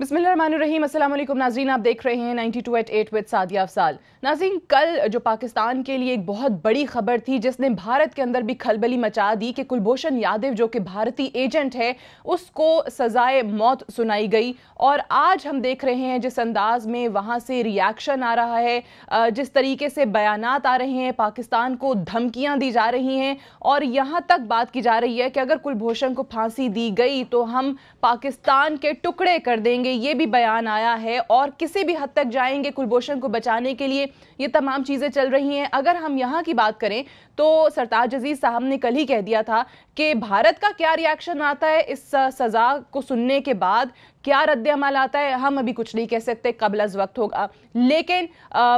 बिस्मिल्लाहिर्रहमानिर्रहीम। अस्सलाम वालेकुम नाज़रीन, आप देख रहे हैं 92@8 विद सादिया अफसाल। नाज़रीन, कल जो पाकिस्तान के लिए एक बहुत बड़ी खबर थी जिसने भारत के अंदर भी खलबली मचा दी कि कुलभूषण यादव जो कि भारतीय एजेंट है उसको सजाए मौत सुनाई गई। और आज हम देख रहे हैं जिस अंदाज में वहाँ से रिएक्शन आ रहा है, जिस तरीके से बयानात आ रहे हैं, पाकिस्तान को धमकियाँ दी जा रही हैं और यहाँ तक बात की जा रही है कि अगर कुलभूषण को फांसी दी गई तो हम पाकिस्तान के टुकड़े कर देंगे, ये भी बयान आया है। और किसी भी हद तक जाएंगे कुलभूषण को बचाने के लिए, ये तमाम चीज़ें चल रही हैं। अगर हम यहाँ की बात करें तो सरताज अजीज साहब ने कल ही कह दिया था कि भारत का क्या रिएक्शन आता है इस सज़ा को सुनने के बाद, क्या रद्द-ए-अमल आता है, हम अभी कुछ नहीं कह सकते, कबल अज़ वक्त होगा। लेकिन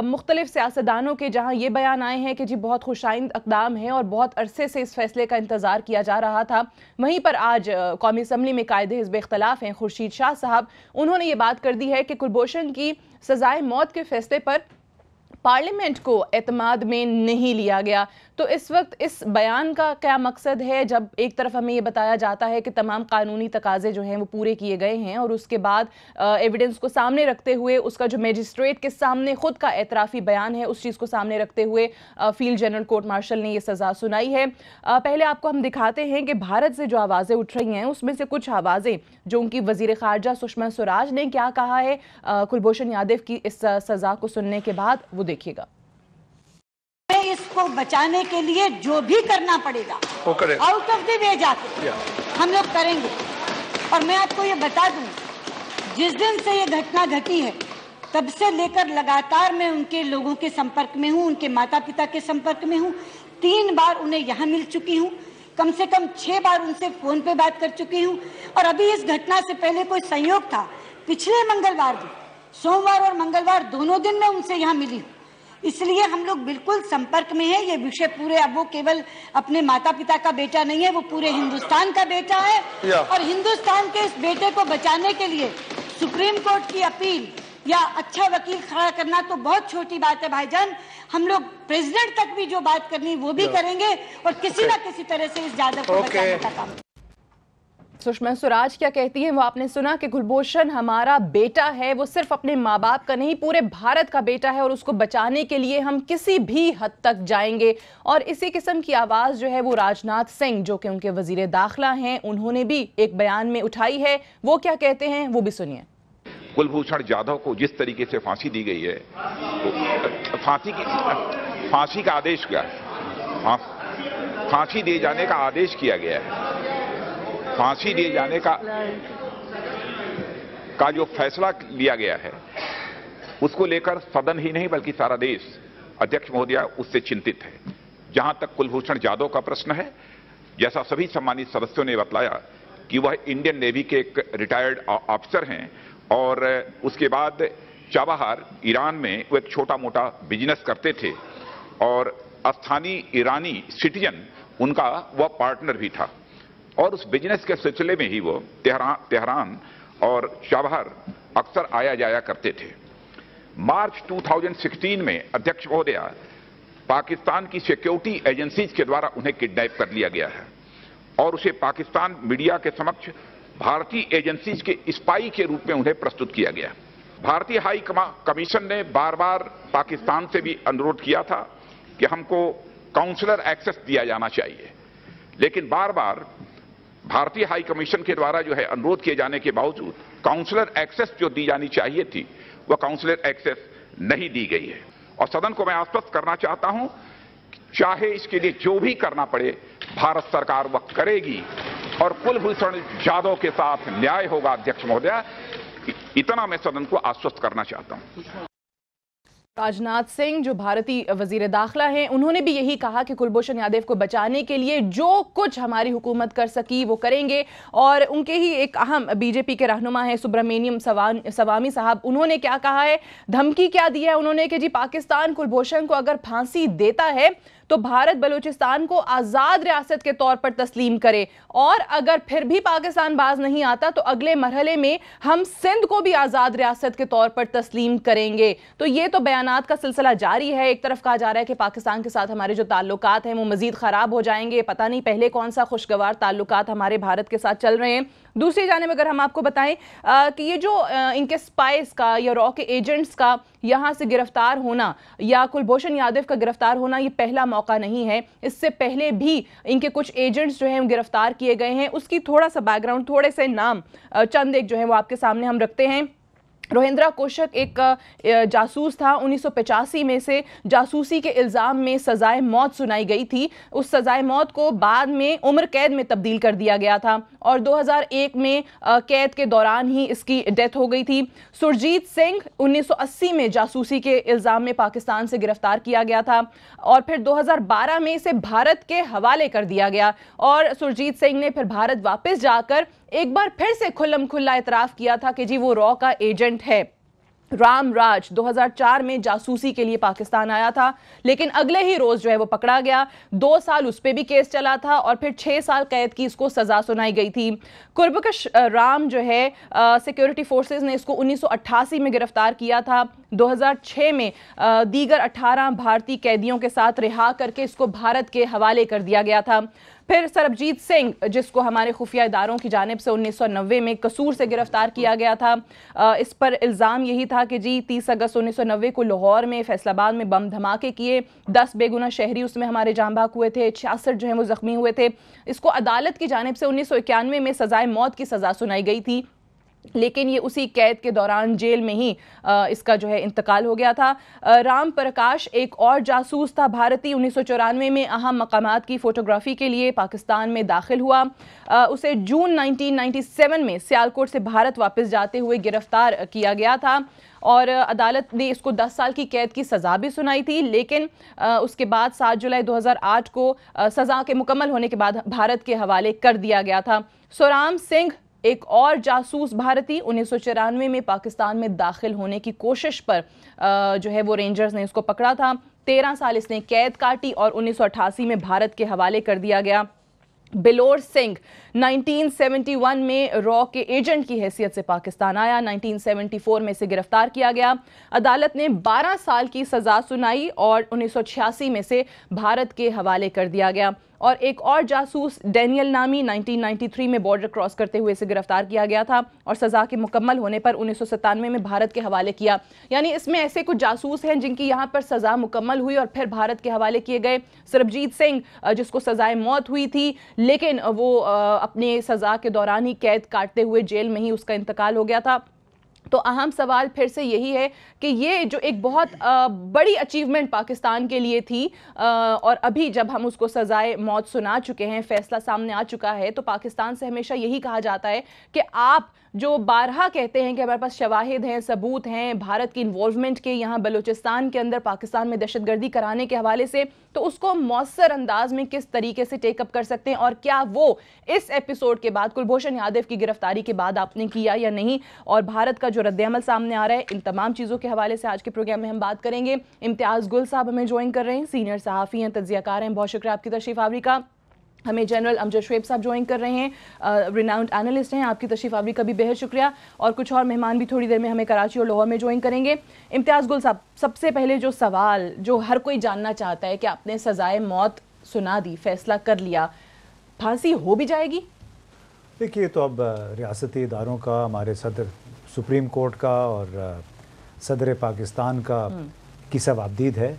मुख्तलिफ सियासतदानों के जहाँ ये बयान आए हैं कि जी बहुत खुशाइंद इक़दाम है और बहुत अरसे से इस फैसले का इंतज़ार किया जा रहा था, वहीं पर आज कौमी असम्बली में कायदे हिज़्ब इख्तिलाफ़ हैं खुर्शीद शाह साहब, उन्होंने ये बात कर दी है कि कुलभूषण की सज़ाए मौत के फैसले पर पार्लियामेंट को एतमाद में नहीं लिया गया। तो इस वक्त इस बयान का क्या मकसद है, जब एक तरफ हमें ये बताया जाता है कि तमाम कानूनी तकाजे जो हैं वो पूरे किए गए हैं और उसके बाद एविडेंस को सामने रखते हुए उसका जो मजिस्ट्रेट के सामने खुद का एतराफ़ी बयान है उस चीज़ को सामने रखते हुए फील्ड जनरल कोर्ट मार्शल ने ये सज़ा सुनाई है। पहले आपको हम दिखाते हैं कि भारत से जो आवाज़ें उठ रही हैं उसमें से कुछ आवाज़ें जो उनकी वज़ीर ख़ारजा सुषमा स्वराज ने क्या कहा है कुलभूषण यादव की इस सज़ा को सुनने के बाद, वो देखिएगा। इसको बचाने के लिए जो भी करना पड़ेगा आउट ऑफ द वे जाके हम लोग करेंगे। और मैं आपको ये बता दूं, जिस दिन से ये घटना घटी है तब से लेकर लगातार मैं उनके लोगों के संपर्क में हूँ, उनके माता पिता के संपर्क में हूँ। 3 बार उन्हें यहाँ मिल चुकी हूँ, कम से कम 6 बार उनसे फोन पे बात कर चुकी हूँ। और अभी इस घटना से पहले कोई संयोग था, पिछले मंगलवार भी, सोमवार और मंगलवार दोनों दिन मैं उनसे यहाँ मिली हूँ। इसलिए हम लोग बिल्कुल संपर्क में हैं। ये विषय पूरे, अब वो केवल अपने माता पिता का बेटा नहीं है, वो पूरे हिंदुस्तान का बेटा है। और हिंदुस्तान के इस बेटे को बचाने के लिए सुप्रीम कोर्ट की अपील या अच्छा वकील खड़ा करना तो बहुत छोटी बात है भाईजान। हम लोग प्रेसिडेंट तक भी जो बात करनी वो भी करेंगे और किसी न किसी तरह से इस जादव को बचाने का काम। सुषमा स्वराज क्या कहती हैं वो आपने सुना कि कुलभूषण हमारा बेटा है, वो सिर्फ अपने माँ बाप का नहीं पूरे भारत का बेटा है और उसको बचाने के लिए हम किसी भी हद तक जाएंगे। और इसी किस्म की आवाज़ जो है वो राजनाथ सिंह जो कि उनके वजीर दाखिला हैं, उन्होंने भी एक बयान में उठाई है। वो क्या कहते हैं वो भी सुनिए। कुलभूषण जाधव को जिस तरीके से फांसी दी गई है, तो फांसी का आदेश क्या है, फांसी दिए जाने का आदेश किया गया है। फांसी दिए जाने का जो फैसला लिया गया है उसको लेकर सदन ही नहीं बल्कि सारा देश, अध्यक्ष महोदय, उससे चिंतित है। जहां तक कुलभूषण जाधव का प्रश्न है, जैसा सभी सम्मानित सदस्यों ने बतलाया कि वह इंडियन नेवी के एक रिटायर्ड ऑफिसर हैं और उसके बाद चाबहार ईरान में वो एक छोटा मोटा बिजनेस करते थे और स्थानीय ईरानी सिटीजन उनका वह पार्टनर भी था और उस बिजनेस के सिलसिले में ही वो तेहरान और चाबहार अक्सर आया जाया करते थे। मार्च 2016 में अध्यक्ष महोदय पाकिस्तान की सिक्योरिटी एजेंसीज के द्वारा उन्हें किडनैप कर लिया गया है और उसे पाकिस्तान मीडिया के समक्ष भारतीय एजेंसीज के स्पाई के रूप में उन्हें प्रस्तुत किया गया। भारतीय हाई कमीशन ने बार बार पाकिस्तान से भी अनुरोध किया था कि हमको काउंसलर एक्सेस दिया जाना चाहिए, लेकिन बार बार भारतीय हाई कमीशन के द्वारा जो है अनुरोध किए जाने के बावजूद काउंसलर एक्सेस जो दी जानी चाहिए थी वह काउंसलर एक्सेस नहीं दी गई है। और सदन को मैं आश्वस्त करना चाहता हूं, चाहे इसके लिए जो भी करना पड़े भारत सरकार वह करेगी और कुलभूषण जाधव के साथ न्याय होगा। अध्यक्ष महोदय, इतना मैं सदन को आश्वस्त करना चाहता हूं। राजनाथ सिंह जो भारतीय वजीर दाखिला हैं, उन्होंने भी यही कहा कि कुलभूषण यादव को बचाने के लिए जो कुछ हमारी हुकूमत कर सकी वो करेंगे। और उनके ही एक अहम बीजेपी के रहनुमा हैं सुब्रमण्यम स्वामी साहब, उन्होंने क्या कहा है, धमकी क्या दी है उन्होंने कि जी पाकिस्तान कुलभूषण को अगर फांसी देता है तो भारत बलूचिस्तान को आज़ाद रियासत के तौर पर तस्लीम करे और अगर फिर भी पाकिस्तान बाज नहीं आता तो अगले मरहले में हम सिंध को भी आज़ाद रियासत के तौर पर तस्लीम करेंगे। तो ये तो बयान तनात का सिलसिला जारी है। एक तरफ कहा जा रहा है कि पाकिस्तान के साथ हमारे जो ताल्लुकात हैं वो मजीद ख़राब हो जाएंगे, पता नहीं पहले कौन सा खुशगवार ताल्लुकात हमारे भारत के साथ चल रहे हैं। दूसरी जानिब अगर हम आपको बताएं कि ये जो इनके स्पाइस का या रॉ के एजेंट्स का यहाँ से गिरफ्तार होना या कुलभूषण यादव का गिरफ्तार होना ये पहला मौका नहीं है। इससे पहले भी इनके कुछ एजेंट्स जो हैं गिरफ्तार किए गए हैं। उसकी थोड़ा सा बैकग्राउंड, थोड़े से नाम चंद एक जो है वो आपके सामने हम रखते हैं। रोहिंद्रा कोशक एक जासूस था। 1985 में से जासूसी के इल्ज़ाम में सज़ाए मौत सुनाई गई थी। उस सज़ाए मौत को बाद में उम्र कैद में तब्दील कर दिया गया था और 2001 में कैद के दौरान ही इसकी डेथ हो गई थी। सुरजीत सिंह 1980 में जासूसी के इल्ज़ाम में पाकिस्तान से गिरफ्तार किया गया था और फिर 2012 में इसे भारत के हवाले कर दिया गया और सुरजीत सिंह ने फिर भारत वापस जाकर एक बार फिर से खुल्लम खुल्ला इतराफ़ किया था कि जी वो रॉ का एजेंट है। राम राज 2004 में जासूसी के लिए पाकिस्तान आया था, लेकिन अगले ही रोज जो है वो पकड़ा गया। 2 साल उस पर भी केस चला था और फिर 6 साल कैद की इसको सजा सुनाई गई थी। कुर्बकश राम जो है सिक्योरिटी फोर्सेस ने इसको 1988 में गिरफ्तार किया था। 2006 में दीगर 18 भारतीय कैदियों के साथ रिहा करके इसको भारत के हवाले कर दिया गया था। फिर सरबजीत सिंह, जिसको हमारे खुफिया इदारों की जानिब से 1990 में कसूर से गिरफ्तार किया गया था। इस पर इल्ज़ाम यही था कि जी 30 अगस्त 1990 को लाहौर में, फैसलाबाद में बम धमाके किए, 10 बेगुनाह शहरी उसमें हमारे जान बाग हुए थे, 66 जो है वो ज़ख्मी हुए थे। इसको अदालत की जानिब से 1991 में सज़ाए मौत की सज़ा सुनाई गई थी, लेकिन ये उसी कैद के दौरान जेल में ही इसका जो है इंतकाल हो गया था। राम प्रकाश एक और जासूस था भारतीय। 1994 में अहम मकामात की फ़ोटोग्राफ़ी के लिए पाकिस्तान में दाखिल हुआ। उसे जून 1997 में सियालकोट से भारत वापस जाते हुए गिरफ्तार किया गया था और अदालत ने इसको 10 साल की कैद की सज़ा भी सुनाई थी, लेकिन उसके बाद 7 जुलाई 2008 को सज़ा के मुकम्मल होने के बाद भारत के हवाले कर दिया गया था। सोराम सिंह एक और जासूस भारतीय 1994 में पाकिस्तान में दाखिल होने की कोशिश पर जो है वो रेंजर्स ने इसको पकड़ा था। 13 साल इसने कैद काटी और 1988 में भारत के हवाले कर दिया गया। बिलोर सिंह 1971 में रॉ के एजेंट की हैसियत से पाकिस्तान आया। 1974 में इसे गिरफ्तार किया गया। अदालत ने 12 साल की सज़ा सुनाई और 1986 में से भारत के हवाले कर दिया गया। और एक और जासूस डैनियल नामी 1993 में बॉर्डर क्रॉस करते हुए इसे गिरफ्तार किया गया था और सज़ा के मुकम्मल होने पर 1997 में भारत के हवाले किया। यानी इसमें ऐसे कुछ जासूस हैं जिनकी यहाँ पर सज़ा मुकम्मल हुई और फिर भारत के हवाले किए गए। सरबजीत सिंह जिसको सज़ाए मौत हुई थी, लेकिन वो अपने सज़ा के दौरान ही कैद काटते हुए जेल में ही उसका इंतकाल हो गया था। तो अहम सवाल फिर से यही है कि ये जो एक बहुत बड़ी अचीवमेंट पाकिस्तान के लिए थी और अभी जब हम उसको सज़ाए मौत सुना चुके हैं, फैसला सामने आ चुका है, तो पाकिस्तान से हमेशा यही कहा जाता है कि आप जो बारहा कहते हैं कि हमारे पास शवाहिद हैं, सबूत हैं भारत की इन्वॉल्वमेंट के यहाँ बलूचिस्तान के अंदर पाकिस्तान में दहशतगर्दी कराने के हवाले से, तो उसको मौसर अंदाज में किस तरीके से टेकअप कर सकते हैं और क्या वो इस एपिसोड के बाद कुलभूषण यादव की गिरफ्तारी के बाद आपने किया या नहीं, और भारत का जो रद्द-ए-अमल सामने आ रहा है, इन तमाम चीज़ों के हवाले से आज के प्रोग्राम में हम बात करेंगे। इम्तियाज़ गुल साहब हमें ज्वाइन कर रहे हैं, सीनियर सहाफ़ी हैं, तज्ज़ियाकार हैं। बहुत शुक्रिया आपकी तशरीफ़ आवरी का। हमें जनरल अमजद शुएब साहब ज्वाइन कर रहे हैं, रिनाउंड एनालिस्ट हैं, आपकी तशरीफ़ आवरी का भी बेहद शुक्रिया। और कुछ और मेहमान भी थोड़ी देर में हमें कराची और लाहौर में ज्वाइन करेंगे। इम्तियाज़ गुल साहब, सबसे पहले जो सवाल जो हर कोई जानना चाहता है कि आपने सज़ाए मौत सुना दी, फैसला कर लिया, फांसी हो भी जाएगी? देखिए, तो अब रियासती इदारों का, हमारे सदर सुप्रीम कोर्ट का और सदर पाकिस्तान का की सवाबदीद है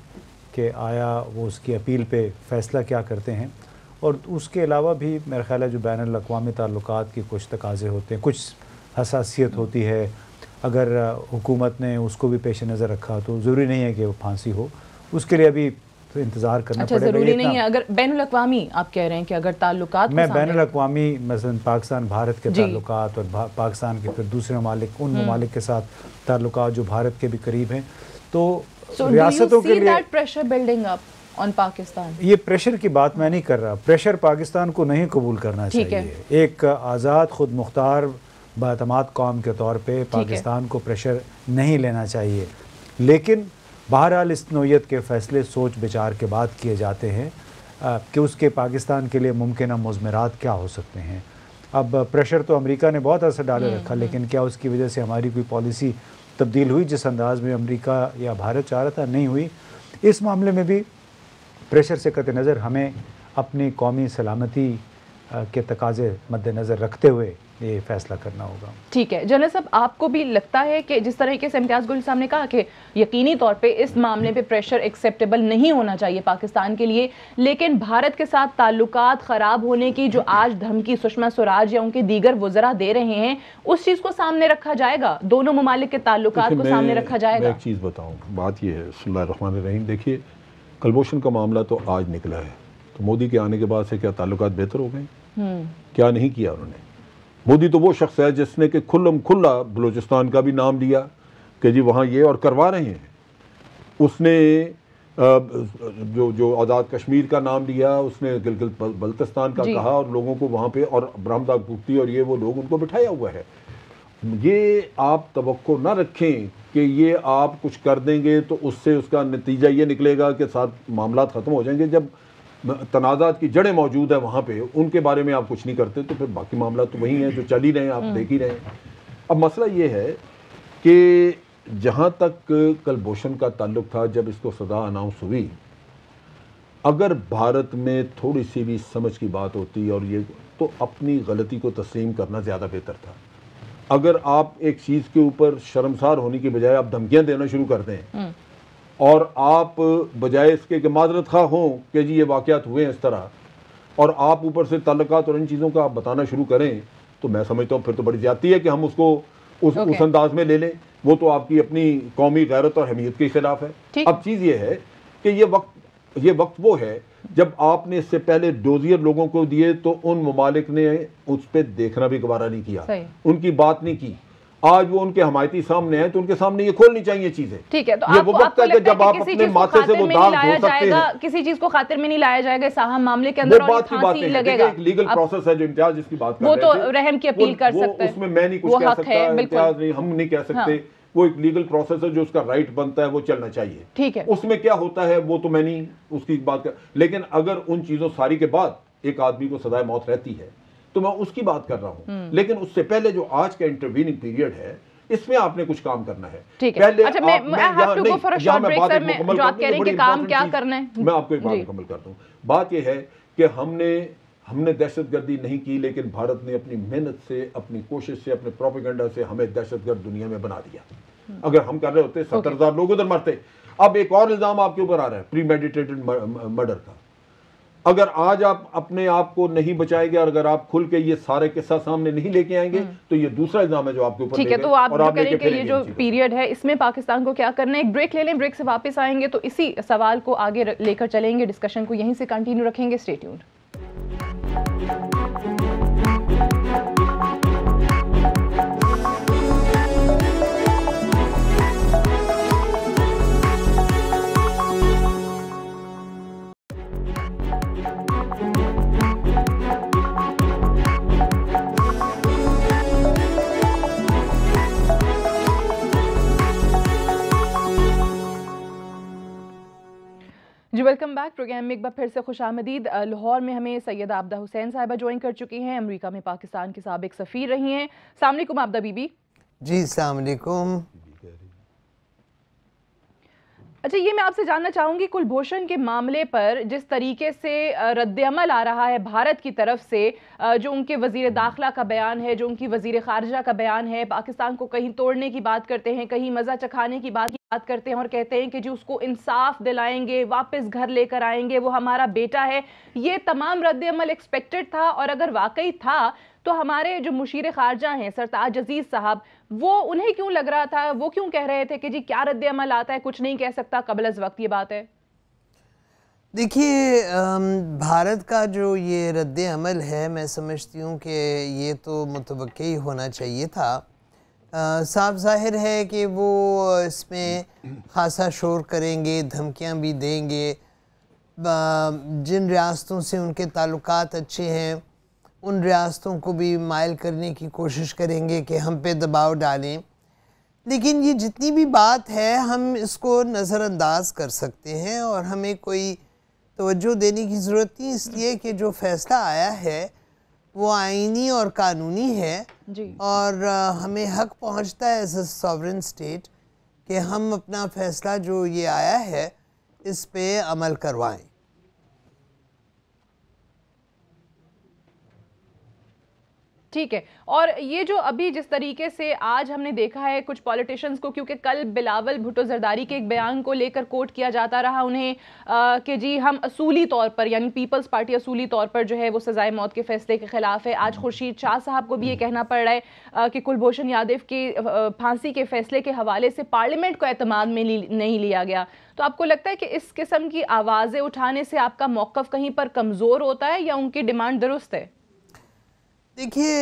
कि आया वो उसकी अपील पे फ़ैसला क्या करते हैं। और उसके अलावा भी मेरा ख़्याल है जो बैनुल अक़वामी ताल्लुकात की कुछ तकाज़े होते हैं, कुछ हसासियत होती है, अगर हुकूमत ने उसको भी पेश नज़र रखा तो ज़रूरी नहीं है कि वो फांसी हो, उसके लिए अभी तो इंतज़ार करना पड़ेगा। ज़रूरी नहीं है, अगर बैनुल अक़वामी आप कह रहे हैं कि अगर ताल्लुकात, मैं बैनुल अक़वामी मसलन पाकिस्तान भारत के ताल्लुकात और पाकिस्तान के फिर दूसरे ममालिक, उन ममालिक के साथ ताल्लुकात जो भारत के भी करीब हैं, तो रियासतों के लिए pressure building up on Pakistan. ये प्रेशर की बात मैं नहीं कर रहा, प्रेशर पाकिस्तान को नहीं कबूल करना चाहिए। एक आज़ाद खुद मुख्तार बातमाद कौम के तौर पे पाकिस्तान को प्रेशर नहीं लेना चाहिए, लेकिन बहरहाल इस नौयत के फ़ैसले सोच विचार के बाद किए जाते हैं कि उसके पाकिस्तान के लिए मुमकिन मुज़मरात क्या हो सकते हैं। अब प्रेशर तो अमेरिका ने बहुत असर डाले रखा, लेकिन क्या उसकी वजह से हमारी कोई पॉलिसी तब्दील हुई जिस अंदाज में अमेरिका या भारत चाह रहा था, नहीं हुई। इस मामले में भी प्रेशर से कतई नज़र हमें अपनी कौमी सलामती के तकाजे मद्देनज़र रखते हुए ये फैसला करना होगा। ठीक है जनरल साहब, आपको भी लगता है कि जिस तरीके से इम्तियाज़ गुल साहब ने कहा कि यकीनी तौर पे इस मामले पे प्रेशर एक्सेप्टेबल नहीं होना चाहिए पाकिस्तान के लिए, लेकिन भारत के साथ ताल्लुकात ख़राब होने की जो आज धमकी सुषमा स्वराज या उनके दीगर वज़रा दे रहे हैं, उस चीज़ को सामने रखा जाएगा? दोनों ममालिक के ताल्लुकात को सामने रखा जाएगा? मैं एक चीज़ बताऊँ, बात यह है, बिस्मिल्लाहिर्रहमानिर्रहीम, देखिए कुलभूषण का मामला तो आज निकला है, तो मोदी के आने के बाद से क्या ताल्लुकात बेहतर हो गए? क्या नहीं किया उन्होंने? मोदी तो वो शख्स है जिसने कि खुल्ला बलूचिस्तान का भी नाम लिया कि जी वहाँ ये और करवा रहे हैं। उसने जो आज़ाद कश्मीर का नाम लिया, उसने गिलगित बल्तिस्तान का कहा और लोगों को वहाँ पे, और ब्रह्मदाग गुप्ती और ये वो लोग उनको बिठाया हुआ है। ये आप तवक्को ना रखें कि ये आप कुछ कर देंगे तो उससे उसका नतीजा ये निकलेगा कि साथ मामला ख़त्म हो जाएंगे। जब तनाज़ात की जड़ें मौजूद है वहाँ पे, उनके बारे में आप कुछ नहीं करते तो फिर बाकी मामला तो वही है जो चल ही रहे हैं, आप देख ही रहे हैं। अब मसला ये है कि जहाँ तक कुलभूषण का ताल्लुक था, जब इसको सज़ा अनाउंस हुई, अगर भारत में थोड़ी सी भी समझ की बात होती और ये, तो अपनी गलती को तस्लीम करना ज़्यादा बेहतर था। अगर आप एक चीज़ के ऊपर शर्मसार होने की बजाय आप धमकियाँ देना शुरू कर दें और आप बजाय इसके कि माजरत खा हों कि जी ये वाक़यात हुए हैं इस तरह, और आप ऊपर से ताल्लुकात और इन चीज़ों का आप बताना शुरू करें, तो मैं समझता हूँ फिर तो बड़ी ज़्यादती है कि हम उसको उस अंदाज में ले लें। वो तो आपकी अपनी कौमी गैरत और हमीयत के खिलाफ है। अब चीज़ ये है कि ये वक्त वो है जब आपने इससे पहले डोजियर लोगों को दिए तो उन ममालिक ने उस पर देखना भी गवारा नहीं किया, उनकी बात नहीं की। आज वो उनके हमायती सामने है तो उनके सामने ये खोलनी चाहिए चीजें। ठीक है, तो ये वो वक्त है कि जब आप अपने माथे से वो दाग धो सकते हैं। किसी चीज को खातिर में नहीं लाया जाएगा इस अहम मामले के अंदर, और फांसी लगेगा। एक लीगल प्रोसेस है जो इम्तियाज जिसकी बात कर रहे थे, वो तो रहम की अपील कर सकते हैं, उसमें मैं नहीं कुछ कह सकता, इम्तियाज नहीं, हम नहीं कह सकते। वो एक लीगल प्रोसेस है जो उसका राइट बनता है, वो चलना चाहिए। ठीक है, उसमें क्या होता है वो तो मैं नहीं उसकी बात कर, लेकिन अगर उन चीजों सारी के बाद एक आदमी को सजाए मौत रहती है तो मैं उसकी बात कर रहा हूं। लेकिन उससे पहले जो आज का इंटरवीनिंग पीरियड है, इसमें आपने कुछ काम करना है। पहले अच्छा, मैं आपको जो आप कह रहे हैं कि काम क्या करना है, मैं आपको एक बात मुकम्मल करता हूं। बात यह है कि हमने दहशतगर्दी नहीं की, लेकिन भारत ने अपनी मेहनत से, अपनी कोशिश से, अपने प्रोपेगेंडा से हमें दहशतगर्द दुनिया में बना दिया। अगर हम कर रहे होते 70,000 लोग उधर मरते। अब एक और इल्जाम आपके ऊपर आ रहा है प्रीमेडिटेटेड मर्डर का। अगर आज आप अपने आप को नहीं बचाएंगे और अगर आप खुल के ये सारे किस्सा सामने नहीं लेके आएंगे तो ये दूसरा इल्जाम है जो आपके ऊपर। ठीक है, तो आप जो करें कि ये जो पीरियड है इसमें पाकिस्तान को क्या करना है। एक ब्रेक ले लें, ब्रेक से वापस आएंगे तो इसी सवाल को आगे लेकर चलेंगे, डिस्कशन को यहीं से कंटिन्यू रखेंगे। Stay tuned. जी वेलकम बैक। प्रोग्राम में एक बार फिर से खुशामदीद। लाहौर में हमें सैयदा आबदा हुसैन साहिबा ज्वाइन कर चुकी हैं, अमेरिका में पाकिस्तान के साबिक सफ़ीर रही हैं। अस्सलाम वालेकुम आबदा बीबी। जी अस्सलाम वालेकुम। अच्छा, ये मैं आपसे जानना चाहूँगी कुलभूषण के मामले पर जिस तरीके से रद्द-ए-अमल आ रहा है भारत की तरफ से, जो उनके वज़ीर दाखिला का बयान है, जो उनकी वज़ीर ख़ारिजा का बयान है, पाकिस्तान को कहीं तोड़ने की बात करते हैं, कहीं मज़ा चखाने की बात करते हैं और कहते हैं कि जी उसको इंसाफ दिलाएंगे, वापस घर लेकर आएंगे, वो हमारा बेटा है। ये तमाम रद्द-ए-अमल एक्सपेक्टेड था, और अगर वाकई था तो हमारे जो मुशीर ख़ारजा हैं सरताज अजीज़ साहब, वो उन्हें क्यों लग रहा था, वो क्यों कह रहे थे कि जी क्या रद्द-ए-अमल आता है, कुछ नहीं कह सकता कबल अज़ वक्त। ये बात है। देखिए, भारत का जो ये रद्द-ए-अमल है, मैं समझती हूँ कि ये तो मुतवक्की ही होना चाहिए था। साफ ज़ाहिर है कि वो इसमें खासा शोर करेंगे, धमकियाँ भी देंगे। जिन रियासतों से उनके ताल्लुकात अच्छे हैं उन रियासतों को भी माइल करने की कोशिश करेंगे कि हम पे दबाव डालें। लेकिन ये जितनी भी बात है हम इसको नज़रअंदाज कर सकते हैं और हमें कोई तवज्जो देने की ज़रूरत नहीं, इसलिए कि जो फ़ैसला आया है वो आईनी और कानूनी है जी। और हमें हक पहुंचता है एज अ सॉवरेन स्टेट कि हम अपना फैसला जो ये आया है इस पे अमल करवाएं। ठीक है। और ये जो अभी जिस तरीके से आज हमने देखा है कुछ पॉलिटिशियंस को, क्योंकि कल बिलावल भुट्टो जरदारी के एक बयान को लेकर कोट किया जाता रहा उन्हें कि जी हम असूली तौर पर, यानी पीपल्स पार्टी असूली तौर पर जो है वो सजाए मौत के फैसले के खिलाफ है। आज खुर्शीद शाह साहब को भी ये कहना पड़ रहा है कि कुलभूषण यादव के फांसी के फैसले के हवाले से पार्लियामेंट को एतमाद में नहीं लिया गया। तो आपको लगता है कि इस किस्म की आवाज़ें उठाने से आपका मौक़िफ़ कहीं पर कमज़ोर होता है या उनकी डिमांड दुरुस्त है? देखिए,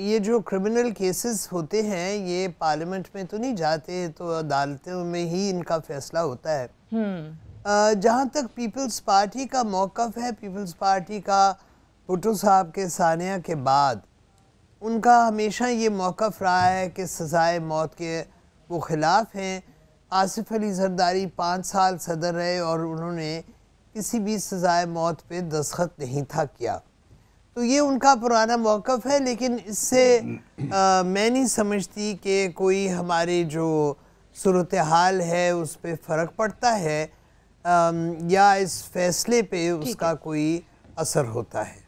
ये जो क्रिमिनल केसेस होते हैं ये पार्लियामेंट में तो नहीं जाते, तो अदालतों में ही इनका फैसला होता है। जहाँ तक पीपल्स पार्टी का मौक़िफ़ है, पीपल्स पार्टी का भुट्टो साहब के सानिया के बाद उनका हमेशा ये मौक़िफ़ रहा है कि सज़ाए मौत के वो ख़िलाफ़ हैं। आसिफ अली जरदारी 5 साल सदर रहे और उन्होंने किसी भी सज़ाए मौत पे दस्तखत नहीं था किया, तो ये उनका पुराना मौक़िफ़ है। लेकिन इससे मैं नहीं समझती कि कोई हमारी जो सूरत हाल है उस पर फ़र्क पड़ता है या इस फैसले पे उसका कोई असर होता है।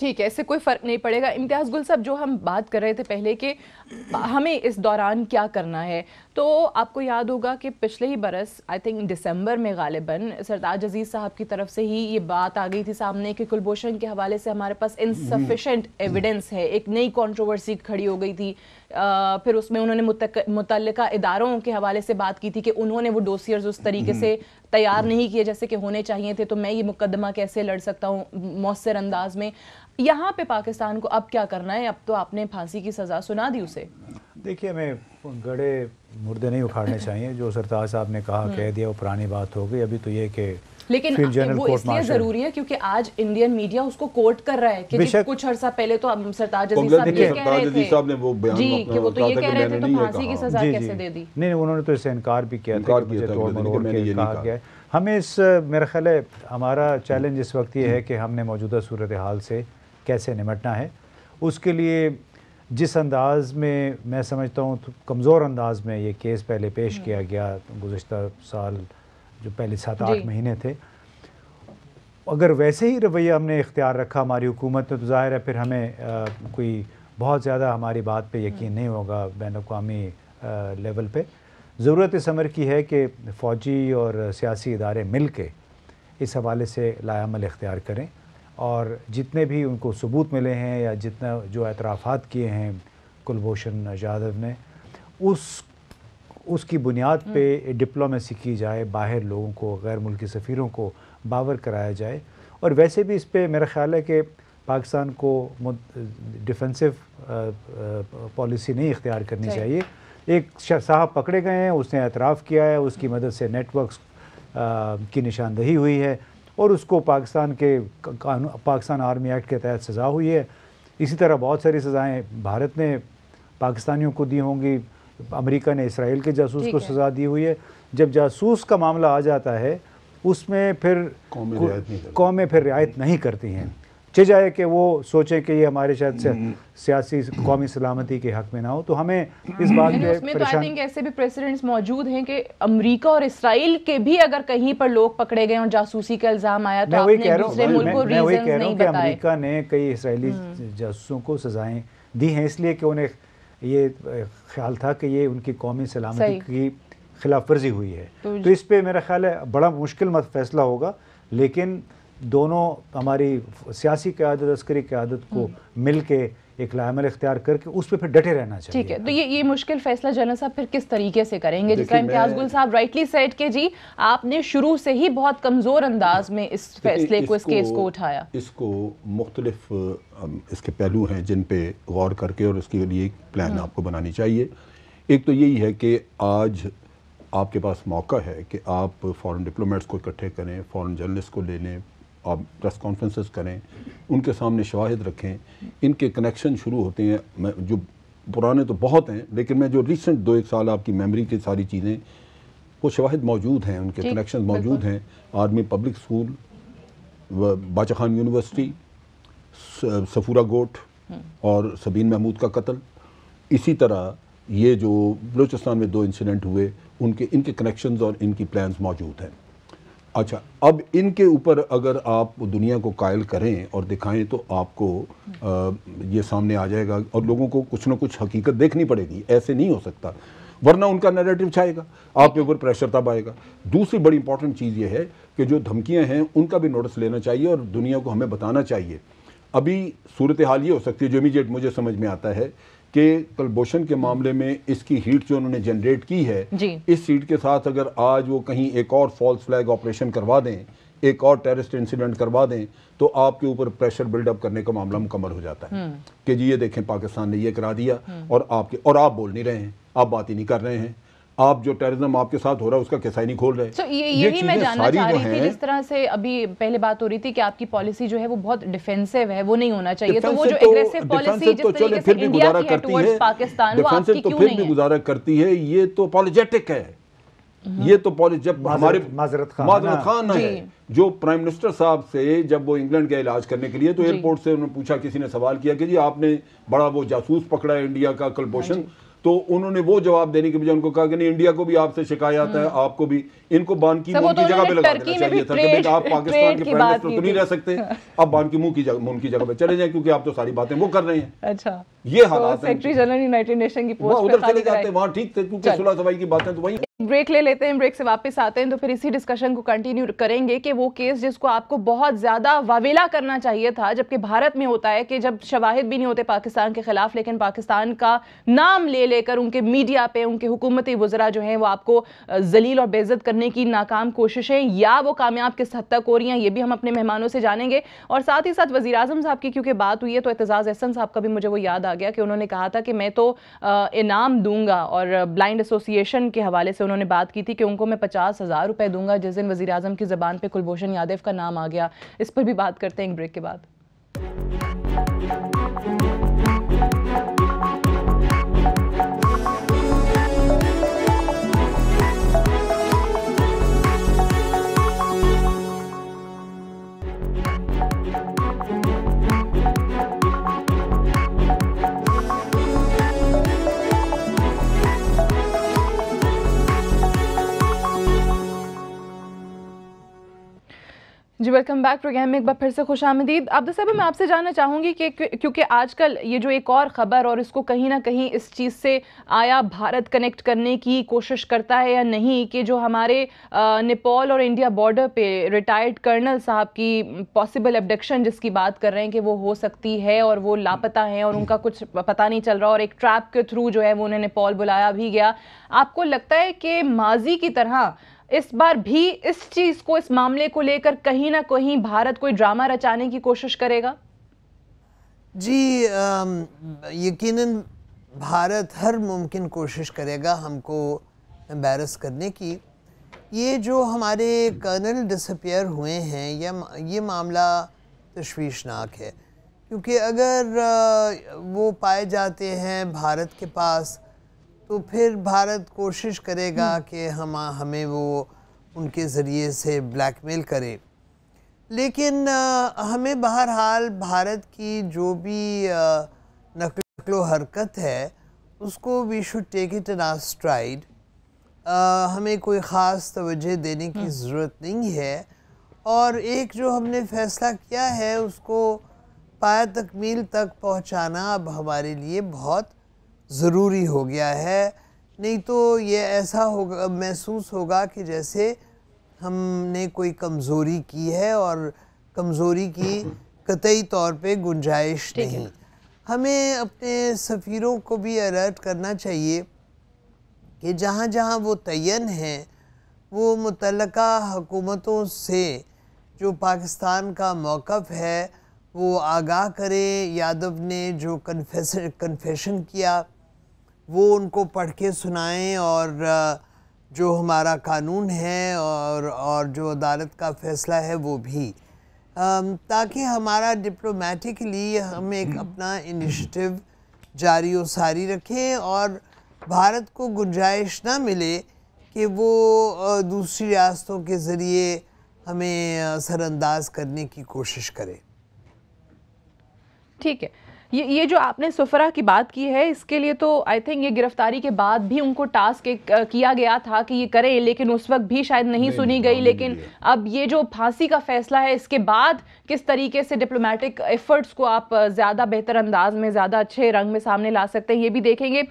ठीक है, इससे कोई फ़र्क नहीं पड़ेगा। इम्तियाज़ गुल साहब, जो हम बात कर रहे थे पहले कि हमें इस दौरान क्या करना है, तो आपको याद होगा कि पिछले ही बरस आई थिंक दिसंबर में गालिबन सरताज अजीज़ साहब की तरफ से ही ये बात आ गई थी सामने कि कुलभूषण के हवाले से हमारे पास इनसफिशेंट एविडेंस है। एक नई कंट्रोवर्सी खड़ी हो गई थी। फिर उसमें उन्होंने मुतल्लिका इदारों के हवाले से बात की थी कि उन्होंने वो डोसियर्स उस तरीके से तैयार नहीं किए जैसे कि होने चाहिए थे, तो मैं ये मुकदमा कैसे लड़ सकता हूँ मौसर अंदाज में। यहाँ पे पाकिस्तान को अब क्या करना है? अब तो आपने फांसी की सज़ा सुना दी उसे। देखिए, हमें गड़े मुर्दे नहीं उखाड़ने चाहिए। जो सरताज साहब ने कहा कह दिया, वो पुरानी बात हो गई। अभी तो ये कि लेकिन वो इसलिए ज़रूरी है क्योंकि आज इंडियन मीडिया उसको कोट कर रहा है कि कुछ अर्सा पहले तो सरताज अजीज़ साहब ये कह रहे थे जी कि वो तो ये कह रहे थे तो फांसी की सज़ा कैसे दे दी। नहीं, उन्होंने तो इससे इनकार भी किया था, मुझे तोड़ मरोड़ के कहा गया है। हमें इस मेरा ख्याल है हमारा चैलेंज इस वक्त ये है कि हमने मौजूदा सूरत हाल से कैसे निमटना है। उसके लिए जिस अंदाज़ में मैं समझता हूँ तो कमज़ोर अंदाज़ में ये केस पहले पेश किया गया गुज़िश्ता साल, जो पहले 7-8 महीने थे, अगर वैसे ही रवैया हमने इख्तियार रखा हमारी हुकूमत ने, तो ज़ाहिर है फिर हमें कोई बहुत ज़्यादा हमारी बात पे यकीन नहीं होगा बैन-अक़वामी लेवल पे। ज़रूरत इस अमर की है कि फ़ौजी और सियासी इदारे मिल के इस हवाले से लाएअमल इख्तियार करें और जितने भी उनको सबूत मिले हैं या जितना जो एतराफ़ात किए हैं कुलभूषण यादव ने, उसकी बुनियाद पे डिप्लोमेसी की जाए, बाहर लोगों को, गैर मुल्की सफ़ीरों को बावर कराया जाए। और वैसे भी इस पे मेरा ख़्याल है कि पाकिस्तान को डिफेंसिव पॉलिसी नहीं इख्तियार करनी चाहिए। एक साहब पकड़े गए हैं, उसने एतराफ़ किया है, उसकी मदद से नेटवर्क्स की निशानदही हुई है और उसको पाकिस्तान आर्मी एक्ट के तहत सज़ा हुई है। इसी तरह बहुत सारी सज़ाएँ भारत ने पाकिस्तानियों को दी होंगी, अमेरिका ने इसराइल के जासूस को सज़ा दी हुई है। जब जासूस का मामला आ जाता है उसमें फिर कौमें फिर रियायत नहीं करती हैं। चाहे कि वो सोचे कि ये हमारे शायद सियासी कौमी सलामती के हक में ना हो, तो हमें इस बात में तो आई थिंक ऐसे भी प्रेसिडेंट्स मौजूद हैं कि अमेरिका और इसराइल के भी अगर कहीं पर लोग पकड़े गए और जासूसी का इल्ज़ाम आया तो आपने दूसरे मुल्क को रीजंस नहीं बताए। अमेरिका ने कई इसराइली जासूसों को सजाएं दी हैं इसलिए कि उन्हें ये ख्याल था कि ये उनकी कौमी सलामती की खिलाफ वर्जी हुई है। तो इस पे मेरा ख्याल है बड़ा मुश्किल फैसला होगा, लेकिन दोनों हमारी सियासी क़यादत, अस्करी क़यादत को मिल के एक लाएअमल इख्तियार करके उस पर फिर डटे रहना चाहिए। ठीक है, तो ये मुश्किल फैसला जनरल साहब फिर किस तरीके से करेंगे? जिसका इम्तियाज़ गुल साहब राइटली सेड के जी आपने शुरू से ही बहुत कमज़ोर अंदाज में इस फैसले को, इस केस को उठाया। इसको मुख्तलिफ इसके पहलू हैं जिन पे गौर करके और उसके लिए एक प्लान आपको बनानी चाहिए। एक तो यही है कि आज आपके पास मौका है कि आप फ़ॉरेन डिप्लोमेट्स को इकट्ठे करें, फ़ॉरेन जर्नलिस्ट को ले लें, आप प्रेस कॉन्फ्रेंसेस करें, उनके सामने शवाहिद रखें। इनके कनेक्शन शुरू होते हैं, मैं जो पुराने तो बहुत हैं, लेकिन मैं जो रिसेंट 2-1 साल आपकी मेमोरी की सारी चीज़ें वो शवाहिद मौजूद हैं, उनके कनेक्शन मौजूद हैं। आर्मी पब्लिक स्कूल बाचा खान यूनिवर्सिटी, सफूरा गोट और सबीन महमूद का कत्ल, इसी तरह ये जो बलूचिस्तान में 2 इंसिडेंट हुए इनके कनेक्शंस और इनकी प्लान्स मौजूद हैं। अच्छा, अब इनके ऊपर अगर आप दुनिया को कायल करें और दिखाएं तो आपको ये सामने आ जाएगा और लोगों को कुछ ना कुछ हकीकत देखनी पड़ेगी। ऐसे नहीं हो सकता, वरना उनका नैरेटिव छाएगा, आप के ऊपर प्रेशर तब आएगा। दूसरी बड़ी इंपॉर्टेंट चीज़ ये है कि जो धमकियां हैं उनका भी नोटिस लेना चाहिए और दुनिया को हमें बताना चाहिए। अभी सूरत हाल ये हो सकती है, जो इमीडिएट मुझे समझ में आता है कि कुलभूषण के मामले में इसकी हीट जो उन्होंने जनरेट की है, इस हीट के साथ अगर आज वो कहीं एक और फॉल्स फ्लैग ऑपरेशन करवा दें, एक और टेररिस्ट इंसिडेंट करवा दें, तो आपके ऊपर प्रेशर बिल्डअप करने का मामला मुकम्मल हो जाता है कि जी ये देखें पाकिस्तान ने ये करा दिया और आप बोल नहीं रहे हैं, आप बात ही नहीं कर रहे हैं, आप जो टेररिज्म आपके साथ हो रहा है उसका किस्सा ही नहीं खोल रहे। So, यही मैं जानना चाह रही थी, जिस तरह से अभी पहले बात हो रही थी कि आपकी पॉलिसी जो है वो बहुत डिफेंसिव है, वो नहीं होना चाहिए, तो वो जो एग्रेसिव पॉलिसी जिस तरीके से इंडिया की है टुवर्ड्स पाकिस्तान, वो आपकी क्यों नहीं है? फिर भी गुजारा करती है, ये तो अपॉलोजेटिक है, ये तो जब हमारे माजरत खान है जो प्राइम मिनिस्टर साहब से जब वो इंग्लैंड गए इलाज करने के लिए, तो एयरपोर्ट से उन्होंने पूछा, किसी ने सवाल किया कि जी आपने बड़ा वो जासूस पकड़ा है इंडिया का कुलभूषण, तो उन्होंने वो जवाब देने के बजाय उनको कहा कि नहीं, इंडिया को भी आपसे शिकायत है, आपको भी, इनको बान की मून की जगह पे लगा देना चाहिए था कि आप पाकिस्तान के प्राइम मिनिस्टर तो नहीं रह सकते, अब बान की मून की जगह पे चले जाएं, क्योंकि आप तो सारी बातें वो कर रहे हैं। अच्छा, ये हालात सेक्रेटरी जनरल यूनाइटेड नेशन की पोस्ट उधर चले जाते हैं, वहाँ ठीक थे, क्योंकि सुलह सफाई की बातें तो वही। ब्रेक ले लेते हैं, ब्रेक से वापस आते हैं तो फिर इसी डिस्कशन को कंटिन्यू करेंगे कि वो केस जिसको आपको बहुत ज्यादा वावेला करना चाहिए था, जबकि भारत में होता है कि जब शवाहिद भी नहीं होते पाकिस्तान के खिलाफ, लेकिन पाकिस्तान का नाम ले लेकर उनके मीडिया पे उनके हुकूमती वज़रा जो हैं वो आपको जलील और बेइज्जत करने की नाकाम कोशिशें या वो कामयाब किस हद तक हो रही हैं, ये भी हम अपने मेहमानों से जानेंगे। और साथ ही साथ वज़ीर आज़म साहब की क्योंकि बात हुई है, तो एतजाज़ एहसन साहब का भी मुझे वो याद आ गया कि उन्होंने कहा था कि मैं तो इनाम दूंगा, और ब्लाइंड एसोसिएशन के हवाले से उन्होंने बात की थी कि उनको मैं 50,000 रुपए दूंगा जिस दिन वज़ीर आज़म की ज़बान पे कुलभूषण यादव का नाम आ गया। इस पर भी बात करते हैं ब्रेक के बाद। जी वेलकम बैक प्रोग्राम में एक बार फिर से खुशामदीद। अब्दुल साहब, मैं आपसे जानना चाहूँगी कि क्योंकि आजकल ये जो एक और ख़बर, और इसको कहीं ना कहीं इस चीज़ से आया भारत कनेक्ट करने की कोशिश करता है या नहीं, कि जो हमारे नेपाल और इंडिया बॉर्डर पे रिटायर्ड कर्नल साहब की पॉसिबल एब्डक्शन जिसकी बात कर रहे हैं कि वो हो सकती है और वो लापता हैं और उनका कुछ पता नहीं चल रहा, और एक ट्रैप के थ्रू जो है वो उन्हें नेपाल बुलाया भी गया। आपको लगता है कि माजी की तरह इस बार भी इस चीज को, इस मामले को लेकर कहीं ना कहीं भारत कोई ड्रामा रचाने की कोशिश करेगा? जी यकीनन भारत हर मुमकिन कोशिश करेगा हमको एम्बैरस करने की। ये जो हमारे कर्नल डिसअपियर हुए हैं, ये मामला तशवीशनाक है, क्योंकि अगर वो पाए जाते हैं भारत के पास तो फिर भारत कोशिश करेगा कि हमें वो उनके ज़रिए से ब्लैकमेल करे। लेकिन हमें बहरहाल भारत की जो भी नकलो हरकत है उसको we should take it in our stride. हमें कोई ख़ास तवज्जो देने की ज़रूरत नहीं है, और एक जो हमने फ़ैसला किया है उसको पाया तकमील तक पहुंचाना अब हमारे लिए बहुत ज़रूरी हो गया है। नहीं तो ये ऐसा होगा, महसूस होगा कि जैसे हमने कोई कमज़ोरी की है, और कमज़ोरी की कतई तौर पे गुंजाइश नहीं। हमें अपने सफ़ीरों को भी अलर्ट करना चाहिए कि जहाँ जहाँ वो तयन हैं वो मुतल्लका हुकूमतों से जो पाकिस्तान का मौक़िफ़ है वो आगाह करें। यादव ने जो कन्फेशन किया वो उनको पढ़ के सुनाएं, और जो हमारा कानून है और जो अदालत का फ़ैसला है वो भी, ताकि हमारा डिप्लोमेटिकली हम एक अपना इनिशिएटिव जारी और सारी रखें, और भारत को गुंजाइश ना मिले कि वो दूसरी रियासतों के ज़रिए हमें असरअंदाज करने की कोशिश करे। ठीक है, ये जो आपने सुफरा की बात की है, इसके लिए तो आई थिंक ये गिरफ्तारी के बाद भी उनको टास्क किया गया था कि ये करें, लेकिन उस वक्त भी शायद नहीं सुनी गई। लेकिन अब ये जो फांसी का फैसला है, इसके बाद किस तरीके से डिप्लोमेटिक एफर्ट्स को आप ज़्यादा बेहतर अंदाज में, ज़्यादा अच्छे रंग में सामने ला सकते हैं, ये भी देखेंगे।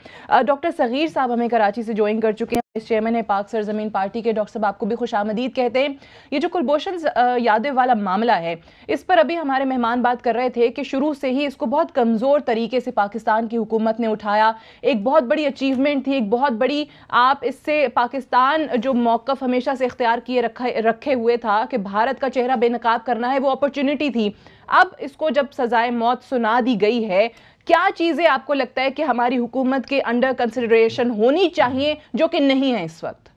डॉक्टर सगीर साहब हमें कराची से ज्वाइन कर चुके हैं, चेयरमैन है पाक सरजमीन पार्टी के। डॉक्टर साहब, आपको भी खुशामदीद कहते हैं। ये जो कुलभूषण यादव वाला मामला है, इस पर अभी हमारे मेहमान बात कर रहे थे कि शुरू से ही इसको बहुत कमज़ोर तरीके से पाकिस्तान की हुकूमत ने उठाया। एक बहुत बड़ी अचीवमेंट थी, एक बहुत बड़ी, आप इससे पाकिस्तान जो मौक़िफ़ हमेशा से इख्तियार किए रखे हुए था कि भारत का चेहरा बेनकाब करना है, वो अपॉर्चुनिटी थी। अब इसको जब सजाए मौत सुना दी गई है, क्या चीज़ें आपको लगता है कि हमारी हुकूमत के अंडर कंसिडरेशन होनी चाहिए जो कि नहीं है इस वक्त?